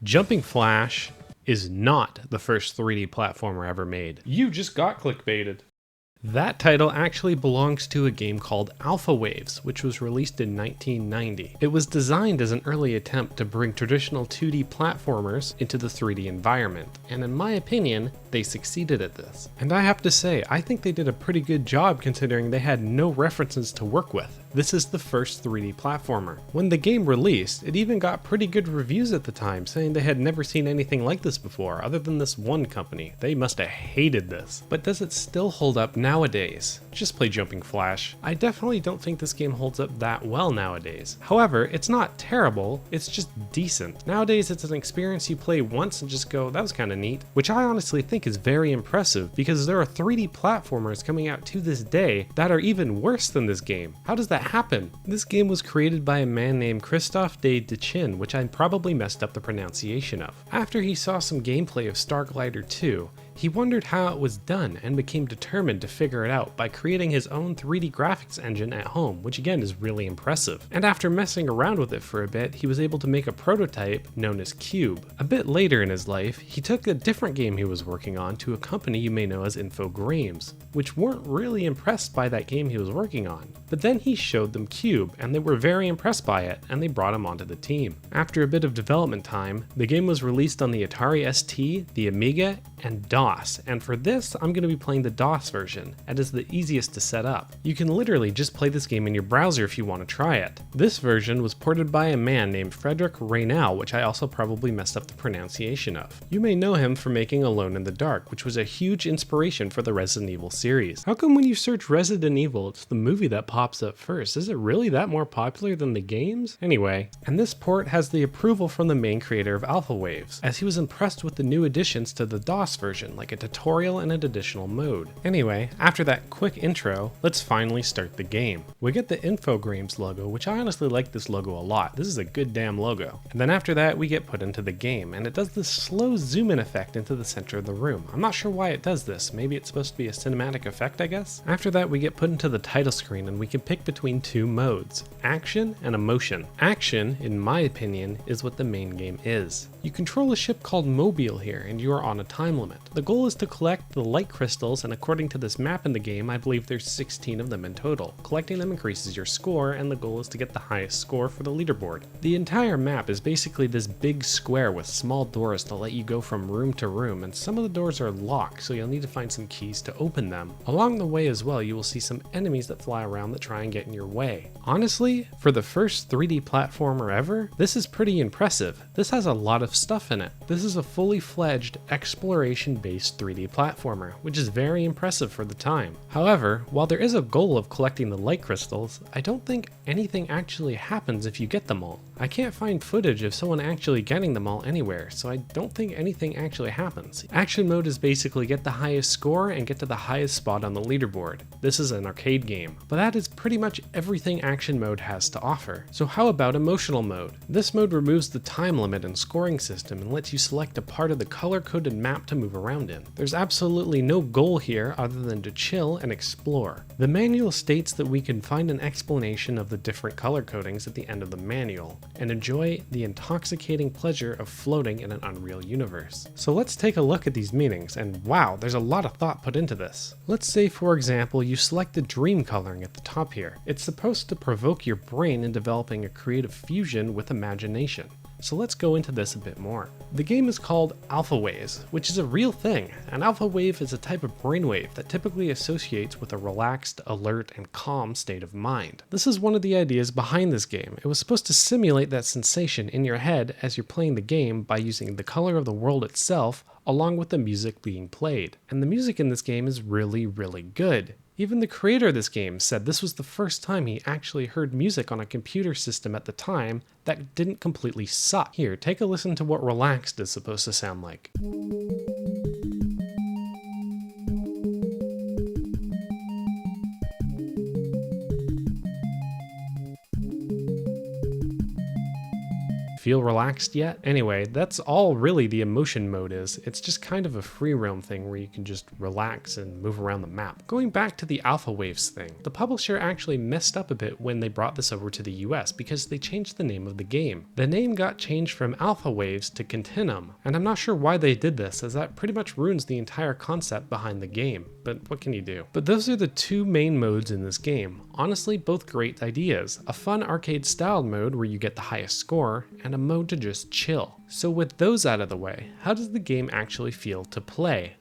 Jumping Flash is not the first 3D platformer ever made. You just got clickbaited. That title actually belongs to a game called Alpha Waves, which was released in 1990. It was designed as an early attempt to bring traditional 2D platformers into the 3D environment, and in my opinion, they succeeded at this. And I have to say, I think they did a pretty good job considering they had no references to work with. This is the first 3D platformer. When the game released, it even got pretty good reviews at the time, saying they had never seen anything like this before, other than this one company. They must have hated this. But does it still hold up nowadays? Just play Jumping Flash. I definitely don't think this game holds up that well nowadays. However, it's not terrible, it's just decent. Nowadays, it's an experience you play once and just go, that was kinda neat, which I honestly think is very impressive because there are 3D platformers coming out to this day that are even worse than this game. How does that happen? This game was created by a man named Christophe de Dechin, which I probably messed up the pronunciation of. After he saw some gameplay of Starglider 2, he wondered how it was done and became determined to figure it out by creating his own 3D graphics engine at home, which again is really impressive. And after messing around with it for a bit, he was able to make a prototype known as Cube. A bit later in his life, he took a different game he was working on to a company you may know as Infogrames, which weren't really impressed by that game he was working on. But then he showed them Cube, and they were very impressed by it, and they brought him onto the team. After a bit of development time, the game was released on the Atari ST, the Amiga, and DOS, and for this I'm going to be playing the DOS version, and it's the easiest to set up. You can literally just play this game in your browser if you want to try it. This version was ported by a man named Frederick Raynal, which I also probably messed up the pronunciation of. You may know him for making Alone in the Dark, which was a huge inspiration for the Resident Evil series. How come when you search Resident Evil, it's the movie that pops up first? Is it really that more popular than the games? Anyway, and this port has the approval from the main creator of Alpha Waves, as he was impressed with the new additions to the DOS version, like a tutorial and an additional mode. Anyway, after that quick intro, let's finally start the game. We get the Infogrames logo, which I honestly like this logo a lot. This is a good damn logo. And then after that, we get put into the game, and it does this slow zoom in effect into the center of the room. I'm not sure why it does this. Maybe it's supposed to be a cinematic effect, I guess? After that, we get put into the title screen, and we can pick between two modes, action and emotion. Action, in my opinion, is what the main game is. You control a ship called Mobile here, and you are on a time limit. The goal is to collect the light crystals, and according to this map in the game, I believe there's 16 of them in total. Collecting them increases your score, and the goal is to get the highest score for the leaderboard. The entire map is basically this big square with small doors to let you go from room to room, and some of the doors are locked, so you'll need to find some keys to open them. Along the way as well, you will see some enemies that fly around that try and get in your way. Honestly, for the first 3D platformer ever, this is pretty impressive. This has a lot of stuff in it. This is a fully fledged exploration-based 3D platformer, which is very impressive for the time. However, while there is a goal of collecting the light crystals, I don't think anything actually happens if you get them all. I can't find footage of someone actually getting them all anywhere, so I don't think anything actually happens. Action mode is basically get the highest score and get to the highest spot on the leaderboard. This is an arcade game, but that is pretty much everything action mode has to offer. So how about emotional mode? This mode removes the time limit and scoring system and lets you select a part of the color-coded map to move around in. There's absolutely no goal here other than to chill and explore. The manual states that we can find an explanation of the different color codings at the end of the manual, and enjoy the intoxicating pleasure of floating in an unreal universe. So let's take a look at these meanings, and wow, there's a lot of thought put into this. Let's say, for example, you select the dream coloring at the top here. It's supposed to provoke your brain in developing a creative fusion with imagination. So let's go into this a bit more. The game is called Alpha Waves, which is a real thing. An alpha wave is a type of brainwave that typically associates with a relaxed, alert, and calm state of mind. This is one of the ideas behind this game. It was supposed to simulate that sensation in your head as you're playing the game by using the color of the world itself along with the music being played. And the music in this game is really, really good. Even the creator of this game said this was the first time he actually heard music on a computer system at the time that didn't completely suck. Here, take a listen to what relaxed is supposed to sound like. feel relaxed yet? Anyway, that's all really the emotion mode is. It's just kind of a free roam thing where you can just relax and move around the map. Going back to the Alpha Waves thing, the publisher actually messed up a bit when they brought this over to the US because they changed the name of the game. The name got changed from Alpha Waves to Continuum, and I'm not sure why they did this, as that pretty much ruins the entire concept behind the game, but what can you do? But those are the two main modes in this game. Honestly, both great ideas. A fun arcade-styled mode where you get the highest score, and a mode to just chill. So with those out of the way, how does the game actually feel to play?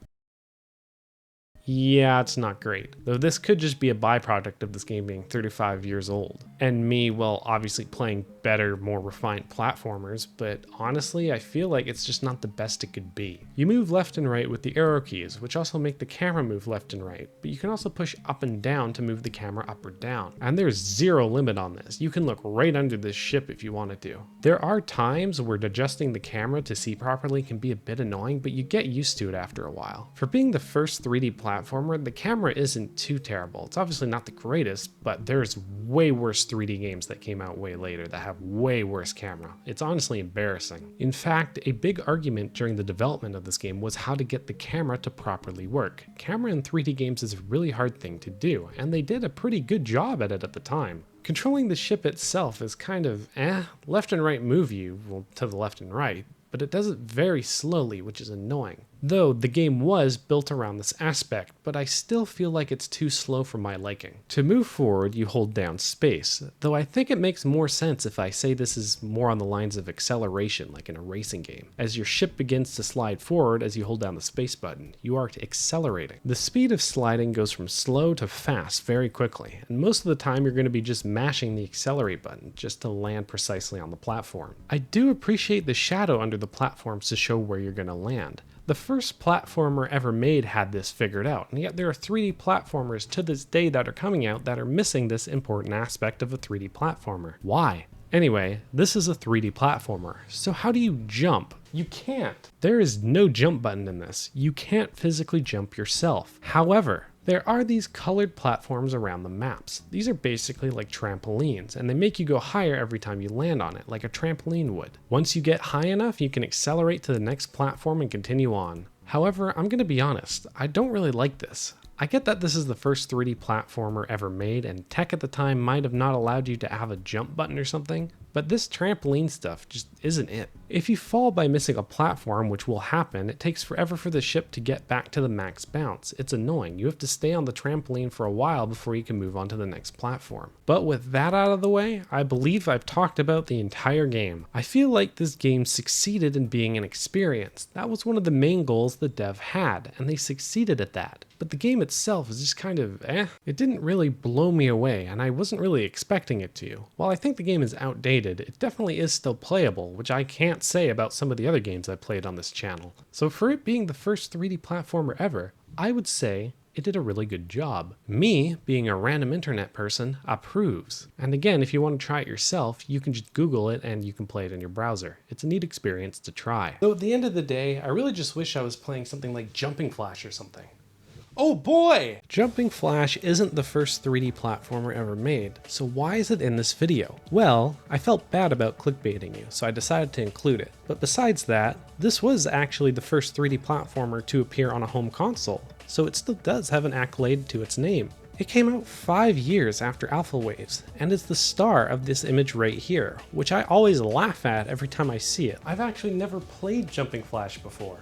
Yeah, it's not great, though this could just be a byproduct of this game being 35 years old. And me, well, obviously playing better, more refined platformers, but honestly, I feel like it's just not the best it could be. You move left and right with the arrow keys, which also make the camera move left and right, but you can also push up and down to move the camera up or down. And there's zero limit on this. You can look right under this ship if you wanted to. There are times where adjusting the camera to see properly can be a bit annoying, but you get used to it after a while. For being the first 3D platformer, the camera isn't too terrible. It's obviously not the greatest, but there's way worse 3D games that came out way later that have way worse camera. It's honestly embarrassing. In fact, a big argument during the development of this game was how to get the camera to properly work. Camera in 3D games is a really hard thing to do, and they did a pretty good job at it at the time. Controlling the ship itself is kind of left and right move you, well, to the left and right, but it does it very slowly, which is annoying. Though the game was built around this aspect, but I still feel like it's too slow for my liking. To move forward, you hold down space, though I think it makes more sense if I say this is more on the lines of acceleration, like in a racing game. As your ship begins to slide forward as you hold down the space button, you are accelerating. The speed of sliding goes from slow to fast very quickly, and most of the time you're going to be just mashing the accelerate button just to land precisely on the platform. I do appreciate the shadow under the platforms to show where you're going to land. The first platformer ever made had this figured out, and yet there are 3D platformers to this day that are coming out that are missing this important aspect of a 3D platformer. Why? Anyway, this is a 3D platformer, so how do you jump? You can't. There is no jump button in this. You can't physically jump yourself. However, there are these colored platforms around the maps. These are basically like trampolines, and they make you go higher every time you land on it, like a trampoline would. Once you get high enough, you can accelerate to the next platform and continue on. However, I'm gonna be honest, I don't really like this. I get that this is the first 3D platformer ever made, and tech at the time might have not allowed you to have a jump button or something, but this trampoline stuff just isn't it. If you fall by missing a platform, which will happen, it takes forever for the ship to get back to the max bounce. It's annoying. You have to stay on the trampoline for a while before you can move on to the next platform. But with that out of the way, I believe I've talked about the entire game. I feel like this game succeeded in being an experience. That was one of the main goals the dev had, and they succeeded at that. But the game itself is just kind of It didn't really blow me away, and I wasn't really expecting it to. While I think the game is outdated, it definitely is still playable, which I can't say about some of the other games I played on this channel. So for it being the first 3D platformer ever, I would say it did a really good job. Me, being a random internet person, approves. And again, if you want to try it yourself, you can just Google it and you can play it in your browser. It's a neat experience to try. Though at the end of the day, I really just wish I was playing something like Jumping Flash or something. Oh boy! Jumping Flash isn't the first 3D platformer ever made, so why is it in this video? Well, I felt bad about clickbaiting you, so I decided to include it. But besides that, this was actually the first 3D platformer to appear on a home console, so it still does have an accolade to its name. It came out 5 years after Alpha Waves, and is the star of this image right here, which I always laugh at every time I see it. I've actually never played Jumping Flash before.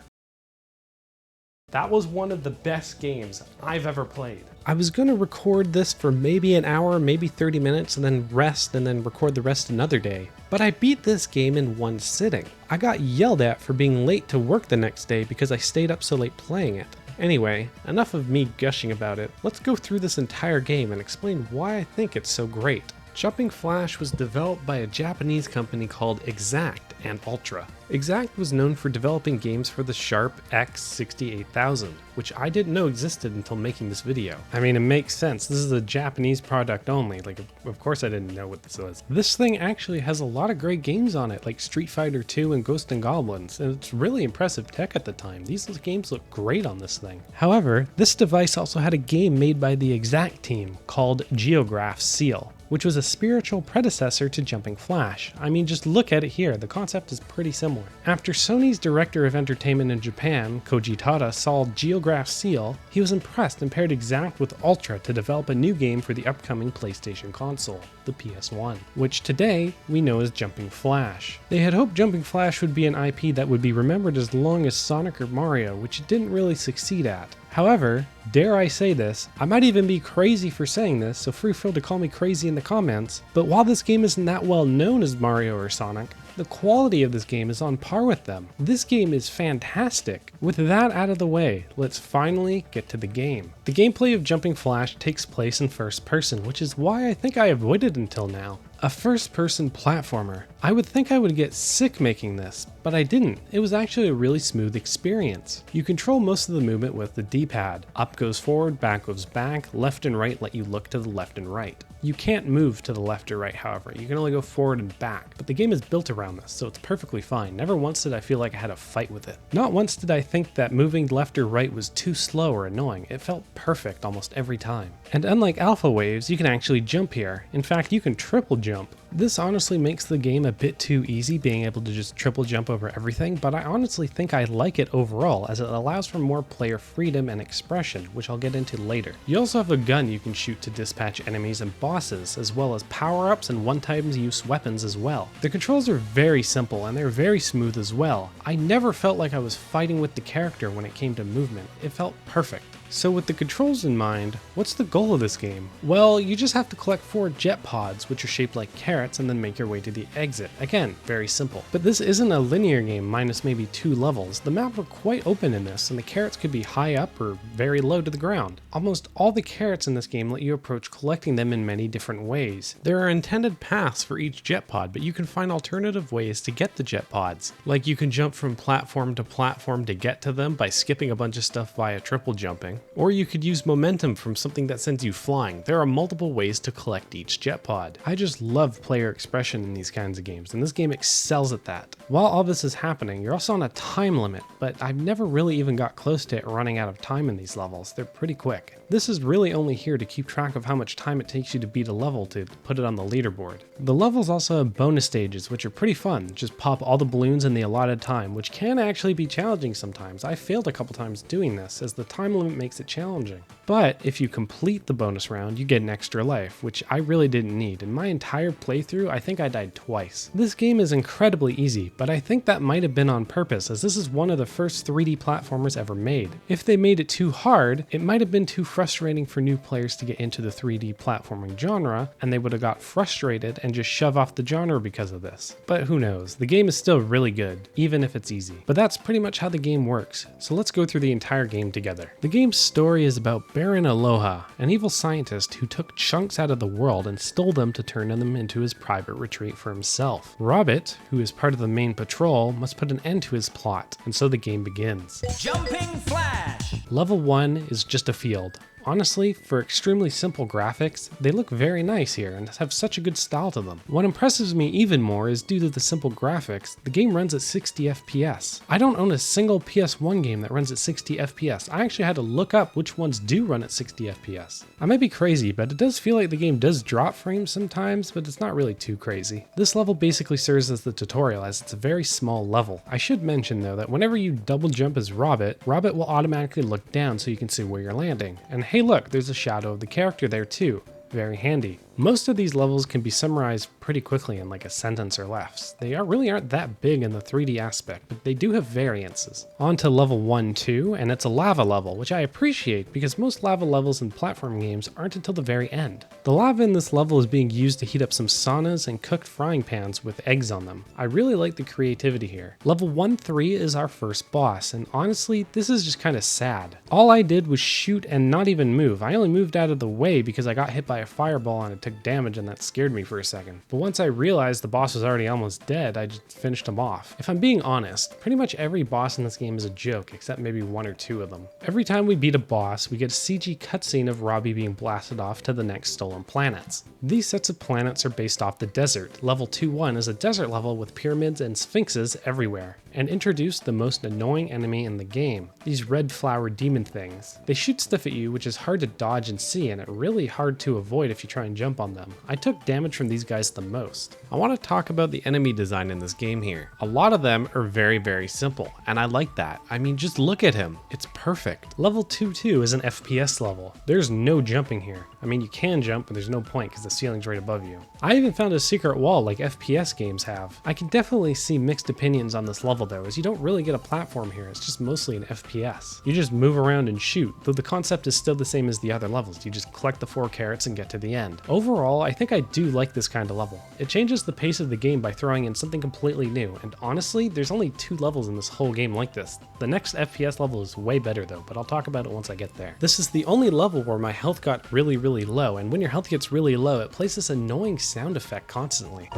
That was one of the best games I've ever played. I was gonna record this for maybe an hour, maybe 30 minutes, and then rest, and then record the rest another day. But I beat this game in one sitting. I got yelled at for being late to work the next day because I stayed up so late playing it. Anyway, enough of me gushing about it. Let's go through this entire game and explain why I think it's so great. Jumping Flash was developed by a Japanese company called Exact and Ultra. Exact was known for developing games for the Sharp X68000, which I didn't know existed until making this video. I mean, it makes sense. This is a Japanese product only. Like, of course I didn't know what this was. This thing actually has a lot of great games on it, like Street Fighter 2 and Ghosts and Goblins, and it's really impressive tech at the time. These games look great on this thing. However, this device also had a game made by the Exact team called Geograph Seal. which was a spiritual predecessor to Jumping Flash. I mean, just look at it here, the concept is pretty similar. After Sony's director of entertainment in Japan, Koji Tada, saw Geograph Seal, he was impressed and paired Exact with Ultra to develop a new game for the upcoming PlayStation console, the PS1, which today we know as Jumping Flash. They had hoped Jumping Flash would be an IP that would be remembered as long as Sonic or Mario, which it didn't really succeed at. However, dare I say this, I might even be crazy for saying this, so feel to call me crazy in the comments, but while this game isn't that well known as Mario or Sonic, the quality of this game is on par with them. This game is fantastic. With that out of the way, let's finally get to the game. The gameplay of Jumping Flash takes place in first person, which is why I think I avoided until now. A first-person platformer. I would think I would get sick making this, but I didn't. It was actually a really smooth experience. You control most of the movement with the D-pad. Up goes forward, back goes back, left and right let you look to the left and right. You can't move to the left or right, however. You can only go forward and back, but the game is built around this, so it's perfectly fine. Never once did I feel like I had a fight with it. Not once did I think that moving left or right was too slow or annoying. It felt perfect almost every time. And unlike Alpha Waves, you can actually jump here. In fact, you can triple jump. This honestly makes the game a bit too easy, being able to just triple jump over everything, but I honestly think I like it overall, as it allows for more player freedom and expression, which I'll get into later. You also have a gun you can shoot to dispatch enemies and bosses, as well as power-ups and one-time use weapons as well. The controls are very simple, and they're very smooth as well. I never felt like I was fighting with the character when it came to movement. It felt perfect. So with the controls in mind, what's the goal of this game? Well, you just have to collect 4 jet pods, which are shaped like carrots, and then make your way to the exit. Again, very simple. But this isn't a linear game minus maybe 2 levels. The map are quite open in this, and the carrots could be high up or very low to the ground. Almost all the carrots in this game let you approach collecting them in many different ways. There are intended paths for each jet pod, but you can find alternative ways to get the jet pods. Like you can jump from platform to get to them by skipping a bunch of stuff via triple jumping. Or you could use momentum from something that sends you flying. There are multiple ways to collect each jet pod. I just love player expression in these kinds of games, and this game excels at that. While all this is happening, you're also on a time limit, but I've never really even got close to it running out of time in these levels. They're pretty quick. This is really only here to keep track of how much time it takes you to beat a level to put it on the leaderboard. The levels also have bonus stages, which are pretty fun. Just pop all the balloons in the allotted time, which can actually be challenging sometimes. I failed a couple times doing this, as the time limit makes it challenging. But if you complete the bonus round, you get an extra life, which I really didn't need. In my entire playthrough, I think I died twice. This game is incredibly easy, but I think that might have been on purpose, as this is one of the first 3D platformers ever made. If they made it too hard, it might have been too frustrating for new players to get into the 3D platforming genre, and they would have got frustrated and just shove off the genre because of this. But who knows, the game is still really good, even if it's easy. But that's pretty much how the game works, so let's go through the entire game together. The game's story is about Baron Aloha, an evil scientist who took chunks out of the world and stole them to turn them into his private retreat for himself. Robert, who is part of the main patrol, must put an end to his plot, and so the game begins. Jumping Flash! Level 1 is just a field. Honestly, for extremely simple graphics, they look very nice here and have such a good style to them. What impresses me even more is due to the simple graphics, the game runs at 60 FPS. I don't own a single PS1 game that runs at 60 FPS. I actually had to look up which ones do run at 60 FPS. I might be crazy, but it does feel like the game does drop frames sometimes, but it's not really too crazy. This level basically serves as the tutorial, as it's a very small level. I should mention though that whenever you double jump as Robert will automatically look down so you can see where you're landing. And hey look, there's a shadow of the character there too. Very handy. Most of these levels can be summarized pretty quickly in like a sentence or less. They really aren't that big in the 3D aspect, but they do have variances. On to level 1-2, and it's a lava level, which I appreciate because most lava levels in platform games aren't until the very end. The lava in this level is being used to heat up some saunas and cooked frying pans with eggs on them. I really like the creativity here. Level 1-3 is our first boss, and honestly, this is just kind of sad. All I did was shoot and not even move. I only moved out of the way because I got hit by a fireball and it took damage, and that scared me for a second. But once I realized the boss was already almost dead, I just finished him off. If I'm being honest, pretty much every boss in this game is a joke, except maybe 1 or 2 of them. Every time we beat a boss, we get a CG cutscene of Robbie being blasted off to the next stolen planets. These sets of planets are based off the desert. Level 2-1 is a desert level with pyramids and sphinxes everywhere. and introduced the most annoying enemy in the game, these red flower demon things. They shoot stuff at you which is hard to dodge and see, and it's really hard to avoid if you try and jump on them. I took damage from these guys the most. I want to talk about the enemy design in this game here. A lot of them are very simple, and I like that. I mean, just look at him. It's perfect. Level 2-2 is an FPS level. There's no jumping here. I mean, you can jump, but there's no point because the ceiling's right above you. I even found a secret wall like FPS games have. I can definitely see mixed opinions on this level though, as you don't really get a platform here. It's just mostly an FPS. You just move around and shoot, though the concept is still the same as the other levels. You just collect the 4 carrots and get to the end. Overall, I think I do like this kind of level. It changes the pace of the game by throwing in something completely new, and honestly, there's only 2 levels in this whole game like this. The next FPS level is way better though, but I'll talk about it once I get there. This is the only level where my health got really low, and when your health gets really low, it plays this annoying sound effect constantly.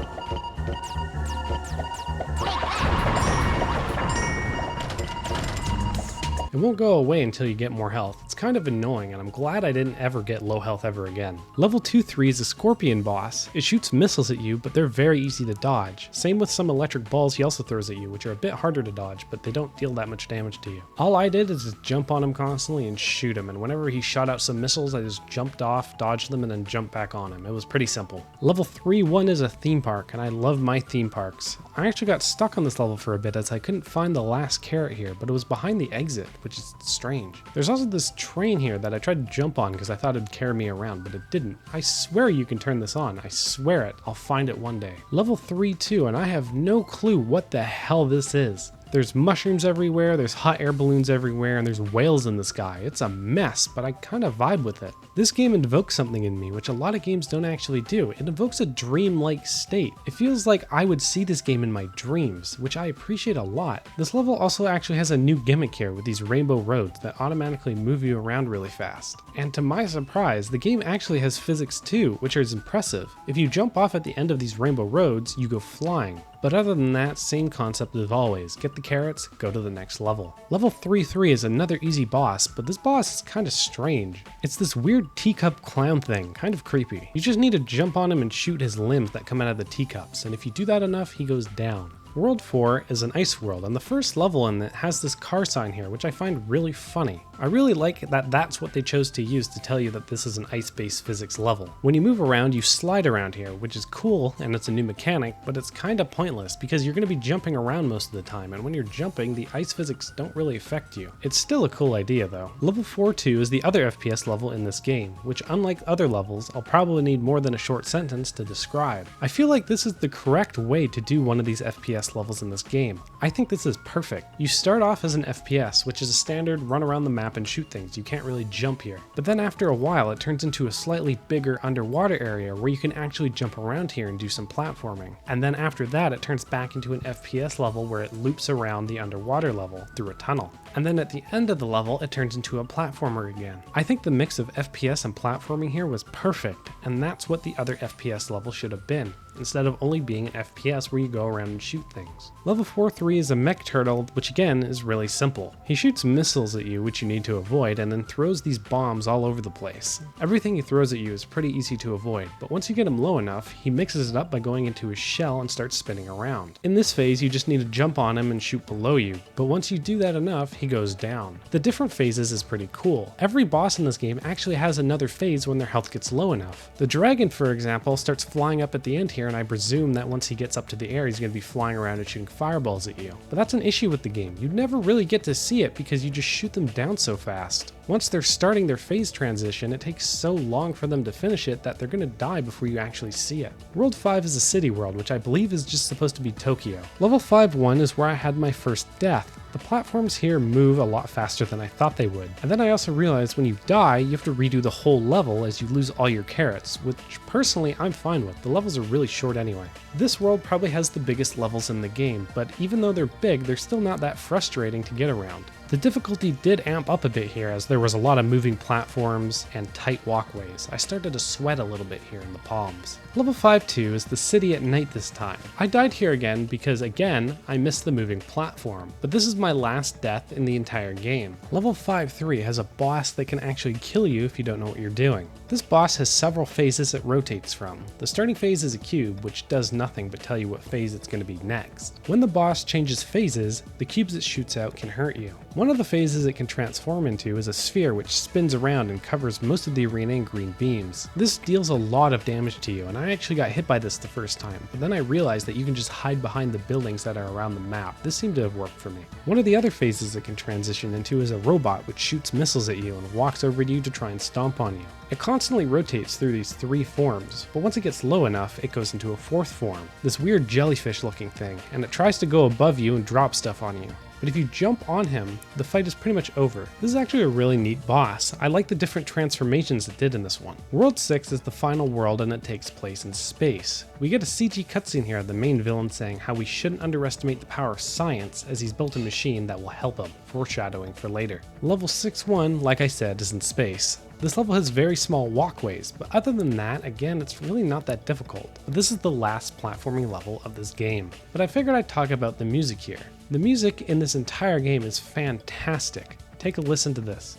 It won't go away until you get more health. It's kind of annoying, and I'm glad I didn't ever get low health ever again. Level 2-3 is a scorpion boss. It shoots missiles at you, but they're very easy to dodge. Same with some electric balls he also throws at you, which are a bit harder to dodge, but they don't deal that much damage to you. All I did is just jump on him constantly and shoot him, and whenever he shot out some missiles, I just jumped off, dodged them, and then jumped back on him. It was pretty simple. Level 3-1 is a theme park, and I love my theme parks. I actually got stuck on this level for a bit as I couldn't find the last carrot here, but it was behind the exit, which is strange. There's also this train here that I tried to jump on because I thought it'd carry me around, but it didn't. I swear you can turn this on. I swear it. I'll find it one day. Level 3-2, and I have no clue what the hell this is. There's mushrooms everywhere, there's hot air balloons everywhere, and there's whales in the sky. It's a mess, but I kind of vibe with it. This game invokes something in me, which a lot of games don't actually do. It invokes a dream-like state. It feels like I would see this game in my dreams, which I appreciate a lot. This level also actually has a new gimmick here with these rainbow roads that automatically move you around really fast. And to my surprise, the game actually has physics too, which is impressive. If you jump off at the end of these rainbow roads, you go flying. But other than that, same concept as always. Get the carrots, go to the next level. Level 3-3 is another easy boss, but this boss is kind of strange. It's this weird teacup clown thing, kind of creepy. You just need to jump on him and shoot his limbs that come out of the teacups, and if you do that enough, he goes down. World 4 is an ice world, and the first level in it has this car sign here, which I find really funny. I really like that that's what they chose to use to tell you that this is an ice-based physics level. When you move around, you slide around here, which is cool, and it's a new mechanic, but it's kind of pointless because you're going to be jumping around most of the time, and when you're jumping, the ice physics don't really affect you. It's still a cool idea though. Level 4-2 is the other FPS level in this game, which unlike other levels, I'll probably need more than a short sentence to describe. I feel like this is the correct way to do one of these FPS levels in this game. I think this is perfect. You start off as an FPS, which is a standard run around the map and shoot things. You can't really jump here. But then after a while, it turns into a slightly bigger underwater area where you can actually jump around here and do some platforming. And then after that, it turns back into an FPS level where it loops around the underwater level through a tunnel. And then at the end of the level, it turns into a platformer again. I think the mix of FPS and platforming here was perfect, and that's what the other FPS level should have been, instead of only being an FPS where you go around and shoot things. Level 4-3 is a mech turtle, which again is really simple. He shoots missiles at you, which you need to avoid, and then throws these bombs all over the place. Everything he throws at you is pretty easy to avoid, but once you get him low enough, he mixes it up by going into his shell and starts spinning around. In this phase, you just need to jump on him and shoot below you, but once you do that enough, he goes down. The different phases is pretty cool. Every boss in this game actually has another phase when their health gets low enough. The dragon, for example, starts flying up at the end here, and I presume that once he gets up to the air, he's going to be flying around and shooting fireballs at you. But that's an issue with the game. You never really get to see it because you just shoot them down so fast. Once they're starting their phase transition, it takes so long for them to finish it that they're going to die before you actually see it. World 5 is a city world, which I believe is just supposed to be Tokyo. Level 5-1 is where I had my first death. The platforms here move a lot faster than I thought they would. And then I also realized when you die, you have to redo the whole level as you lose all your carrots, which personally I'm fine with. The levels are really short anyway. This world probably has the biggest levels in the game, but even though they're big, they're still not that frustrating to get around. The difficulty did amp up a bit here as there was a lot of moving platforms and tight walkways. I started to sweat a little bit here in the palms. Level 5-2 is the city at night this time. I died here again because again, I missed the moving platform, but this is my last death in the entire game. Level 5-3 has a boss that can actually kill you if you don't know what you're doing. This boss has several phases it rotates from. The starting phase is a cube, which does nothing but tell you what phase it's going to be next. When the boss changes phases, the cubes it shoots out can hurt you. One of the phases it can transform into is a sphere which spins around and covers most of the arena in green beams. This deals a lot of damage to you, and I actually got hit by this the first time, but then I realized that you can just hide behind the buildings that are around the map. This seemed to have worked for me. One of the other phases it can transition into is a robot which shoots missiles at you and walks over to you to try and stomp on you. It constantly rotates through these three forms, but once it gets low enough, it goes into a fourth form, this weird jellyfish looking thing, and it tries to go above you and drop stuff on you. But if you jump on him, the fight is pretty much over. This is actually a really neat boss. I like the different transformations it did in this one. World 6 is the final world and it takes place in space. We get a CG cutscene here of the main villain saying how we shouldn't underestimate the power of science as he's built a machine that will help him, foreshadowing for later. Level 6-1, like I said, is in space. This level has very small walkways, but other than that, again, it's really not that difficult. But this is the last platforming level of this game. But I figured I'd talk about the music here. The music in this entire game is fantastic. Take a listen to this.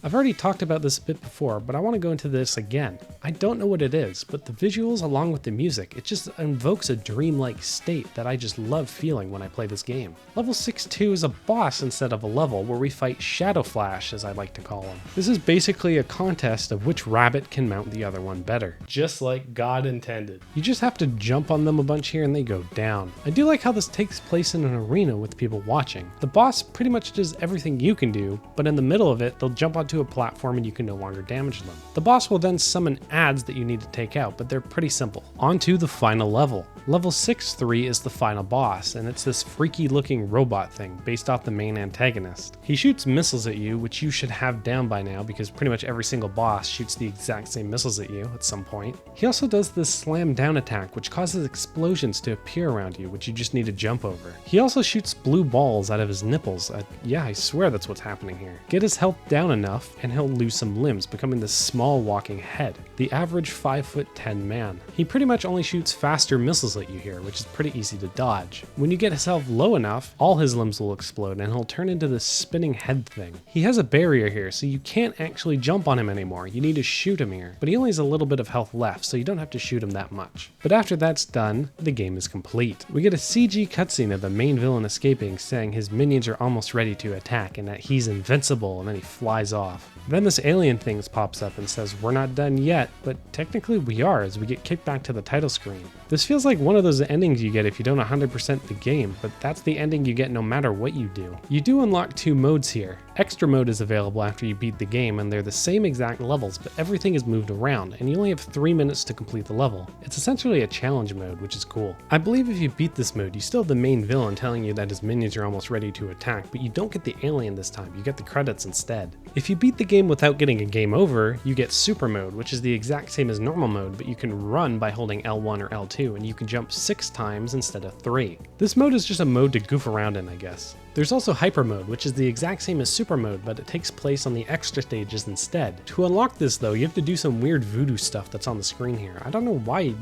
I've already talked about this a bit before, but I want to go into this again. I don't know what it is, but the visuals along with the music, it just invokes a dreamlike state that I just love feeling when I play this game. Level 6-2 is a boss instead of a level where we fight Shadow Flash, as I like to call him. This is basically a contest of which rabbit can mount the other one better. Just like God intended. You just have to jump on them a bunch here and they go down. I do like how this takes place in an arena with people watching. The boss pretty much does everything you can do, but in the middle of it, they'll jump onto a platform and you can no longer damage them. The boss will then summon ads that you need to take out, but they're pretty simple. On to the final level. Level 6-3 is the final boss, and it's this freaky looking robot thing based off the main antagonist. He shoots missiles at you, which you should have down by now because pretty much every single boss shoots the exact same missiles at you at some point. He also does this slam down attack, which causes explosions to appear around you, which you just need to jump over. He also shoots blue balls out of his nipples. Yeah, I swear that's what's happening here. Get his health down enough, and he'll lose some limbs, becoming this small walking head. The average 5'10" man. He pretty much only shoots faster missiles at you here, which is pretty easy to dodge. When you get his health low enough, all his limbs will explode and he'll turn into this spinning head thing. He has a barrier here, so you can't actually jump on him anymore. You need to shoot him here, but he only has a little bit of health left, so you don't have to shoot him that much. But after that's done, the game is complete. We get a CG cutscene of the main villain escaping, saying his minions are almost ready to attack and that he's invincible, and then he flies off. Then this alien thing pops up and says we're not done yet, but technically we are as we get kicked back to the title screen. This feels like one of those endings you get if you don't 100% the game, but that's the ending you get no matter what you do. You do unlock 2 modes here. Extra mode is available after you beat the game, and they're the same exact levels, but everything is moved around, and you only have 3 minutes to complete the level. It's essentially a challenge mode, which is cool. I believe if you beat this mode, you still have the main villain telling you that his minions are almost ready to attack, but you don't get the alien this time, you get the credits instead. If you beat the game without getting a game over, you get super mode, which is the exact same as normal mode, but you can run by holding L1 or L2, and you can jump 6 times instead of 3. This mode is just a mode to goof around in, I guess. There's also hyper mode, which is the exact same as super mode, but it takes place on the extra stages instead. To unlock this though, you have to do some weird voodoo stuff that's on the screen here. I don't know why.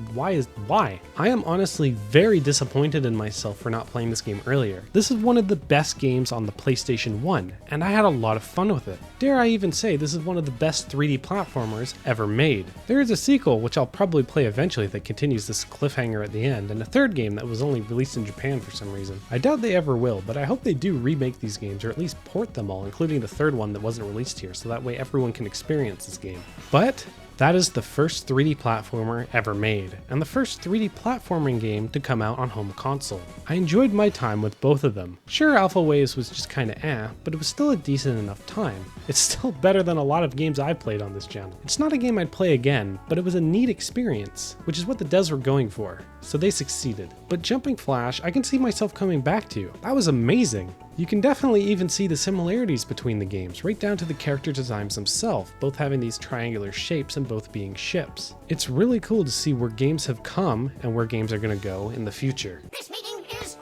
I am honestly very disappointed in myself for not playing this game earlier. This is one of the best games on the PlayStation 1, and I had a lot of fun with it. Dare I even say this is one of the best 3D platformers ever made. There is a sequel, which I'll probably play eventually, that continues this cliffhanger at the end, and a third game that was only released in Japan for some reason. I doubt they ever will, but I hope they do remake these games, or at least port them all, including the third one that wasn't released here, so that way everyone can experience this game. But that is the first 3D platformer ever made, and the first 3D platforming game to come out on home console. I enjoyed my time with both of them. Sure, Alpha Waves was just kinda but it was still a decent enough time. It's still better than a lot of games I've played on this channel. It's not a game I'd play again, but it was a neat experience, which is what the devs were going for, so they succeeded. But Jumping Flash, I can see myself coming back to. That was amazing. You can definitely even see the similarities between the games, right down to the character designs themselves, both having these triangular shapes and both being ships. It's really cool to see where games have come and where games are going to go in the future. This meeting is...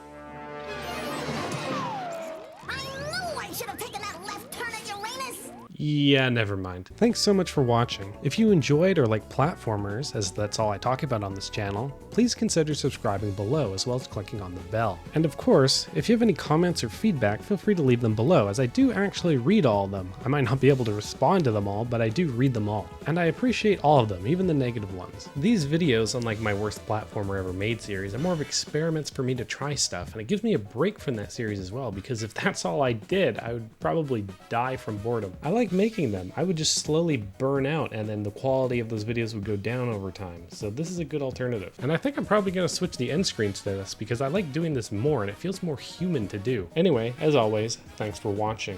I knew I should have taken that left turn at Uranus! Yeah, never mind. Thanks so much for watching. If you enjoyed or like platformers, as that's all I talk about on this channel, please consider subscribing below as well as clicking on the bell. And of course, if you have any comments or feedback, feel free to leave them below, as I do actually read all of them. I might not be able to respond to them all, but I do read them all. And I appreciate all of them, even the negative ones. These videos, unlike my worst platformer ever made series, are more of experiments for me to try stuff, and it gives me a break from that series as well, because if that's all I did, I would probably die from boredom. I like making them. I would just slowly burn out, and then the quality of those videos would go down over time. So this is a good alternative. And I think I'm probably going to switch the end screens to this because I like doing this more and it feels more human to do. Anyway, as always, thanks for watching.